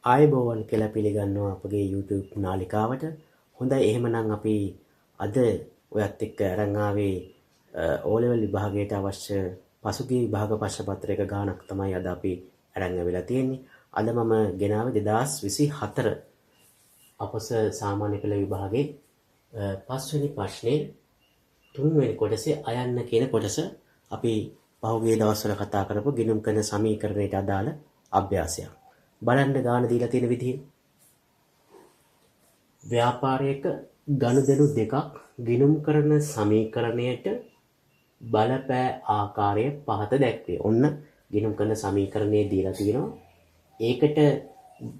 ආයුබෝවන් කියලා පිළිගන්නවා අපගේ YouTube නාලිකාවට. හොඳයි එහෙමනම් අපි අද ඔයත් එක්ක අරන් ආවේ O level විභාගයට අවශ්‍ය පසුගිය විභාග ප්‍රශ්න පත්‍රයක ගානක් තමයි අද අපි අරන් ආවිලා තියෙන්නේ. අද මම ගෙනාවේ 2024 අපස සාමාන්‍ය පෙළ විභාගයේ පස්වෙනි ප්‍රශ්නේ තුන්වෙනි කොටසේ අයන්න කියන කොටස අපි පහුගිය දවස්වල කතා කරපු ගිණුම් කරන සමීකරණයට අදාළ අභ්‍යාසයක්. බලන්න ගාන දීලා තියෙන විදිහ. ව්‍යාපාරයක ගනුදෙනු දෙකක් ගිණුම් කරන සමීකරණයට බලපෑ ආකාරය පහත දැක්වේ. ඔන්න ගිණුම් කරන සමීකරණය දීලා තියෙනවා. ඒකට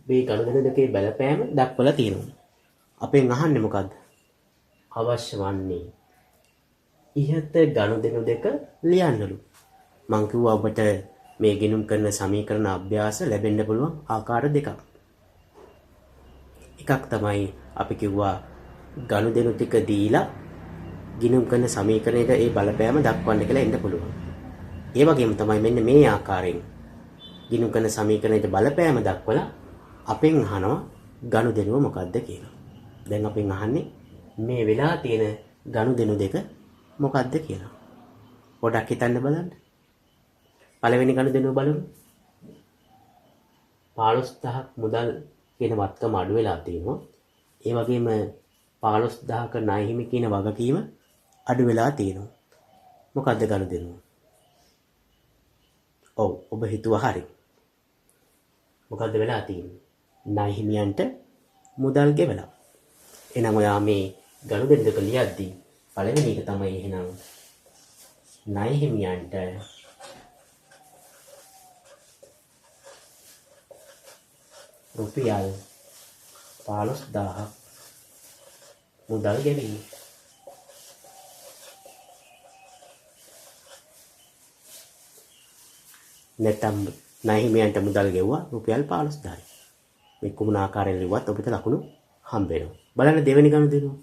මේ ගනුදෙනු දෙකේ බලපෑම දක්වලා තියෙනවා. අපෙන් අහන්නේ මොකද්ද? අවශ්‍ය වන්නේ ඉහත ගනුදෙනු දෙක ලියන්නලු. මං කිව්වා ඔබට මේ ගිණුම් කරන සමීකරණ අභ්‍යාස ලැබෙන්න පුළුවන් ආකාර දෙකක්. එකක් තමයි අපි කිව්වා ගනුදෙනු ටික දීලා ගිණුම් කරන සමීකරණයට ඒ බලපෑම දක්වන්න කියලා එන්න පුළුවන්. ඒ වගේම තමයි මෙන්න මේ ආකාරයෙන් ගිණුම් කරන සමීකරණයට බලපෑම දක්වලා අපෙන් අහනවා ගනුදෙනුව මොකක්ද කියලා. දැන් අපෙන් අහන්නේ මේ වෙලා තියෙන ගනුදෙනු දෙක මොකක්ද කියලා. පොඩක් හිතන්න බලන්න. පළවෙනි ගනුදෙනුව බලමු. 15000ක් මුදල් කියන වත්කම අඩු වෙලා තියෙනවා. ඒ වගේම 15000ක ණය හිමි කියන වගකීම අඩු වෙලා තියෙනවා. මොකද්ද ගනුදෙනුව? ඔව් ඔබ හිතුවා හරි. මොකද්ද වෙලා තියෙන්නේ? ණය හිමියන්ට මුදල් ගෙවලා. එහෙනම් ඔයා මේ ගනුදෙනු දෙක ලියද්දී පළවෙනි එක තමයි එහෙනම් ණය හිමියන්ට රුපියල් 15000ක් මුදල් ගෙවීම. නැත්නම් ණය හිමියන්ට මුදල් ගෙවුවා රුපියල් 15000යි. මේ කුමන ආකාරයෙන් ලිව්වත් ඔබට ලකුණු හම්බ වෙනවා. බලන්න දෙවෙනි ගනුදෙනුව.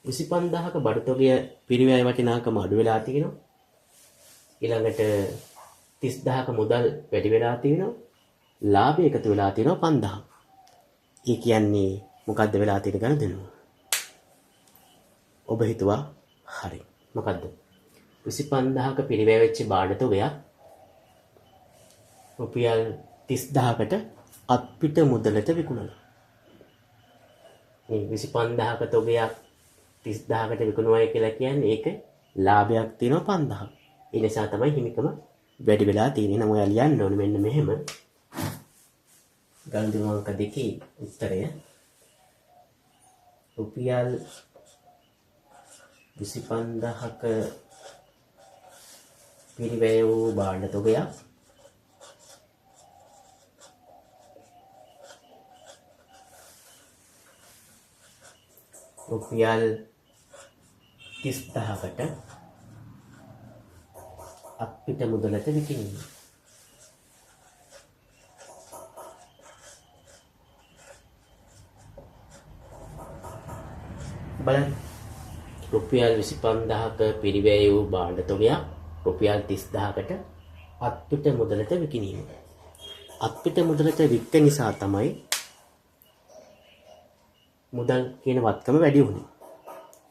25000ක බඩු තොගය පිරිවැය වටිනාකම අඩු වෙලා තියෙනවා. ඊළඟට 30000ක මුදල් වැඩි වෙලා තියෙනවා. ලාභය එකතු වෙලා තියෙනවා 5000. ඒ කියන්නේ මොකද්ද වෙලා තියෙන ගනුදෙනුව? ඔබ හිතුවා හරි. මොකද්ද? 25000ක පිරිවැය වෙච්ච බාඩ තොගයක් රුපියල් 30000කට අත්පිට මුදලට විකුණනවා. මේ 25000ක තොගයක් 30000කට විකුණුවයි කියලා කියන්නේ ඒක ලාභයක් තියෙනවා 5000. ඒ නිසා තමයි හිමිකම වැඩි වෙලා තියෙන්නේ. නම් ඔයා ලියන්න ඕනේ මෙන්න මෙහෙම. ගනුදෙනු අංක 2 උත්තරය රුපියල් 25000ක පිරිවැය වූ භාණ්ඩ තොගයක් රුපියල් 30000කට අපිට මුදලට විකිණීම. බලන්න රුපියල් 25000ක පිරිවැය වූ භාණ්ඩ තොගයක් රුපියල් 30000කට අත්පිට මුදලට විකිණීම. අත්පිට මුදලට වික්ක නිසා තමයි මුදල් කියන වත්කම වැඩි වුණේ.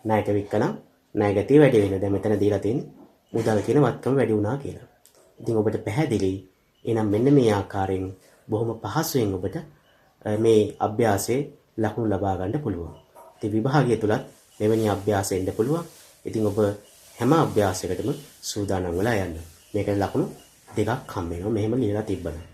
ණයට වික්කනම් ණය ගතිය වැඩි වෙනවා. දැන් මෙතන දීලා තියෙන්නේ මුදල් කියන වත්කම වැඩි වුණා කියලා. ඉතින් ඔබට පැහැදිලි. එහෙනම් මෙන්න මේ ආකාරයෙන් බොහොම පහසුවෙන් ඔබට මේ අභ්‍යාසයේ ලකුණු ලබා ගන්න පුළුවන්. ඉතින් විභාගය තුලත් මෙවැනි අභ්‍යාස එන්න පුළුවන්. ඉතින් ඔබ හැම අභ්‍යාසයකටම සූදානම් වෙලා යන්න. මේකට ලකුණු දෙකක් හම්බ වෙනවා. මෙහෙම ලියලා තිබ්බනම්.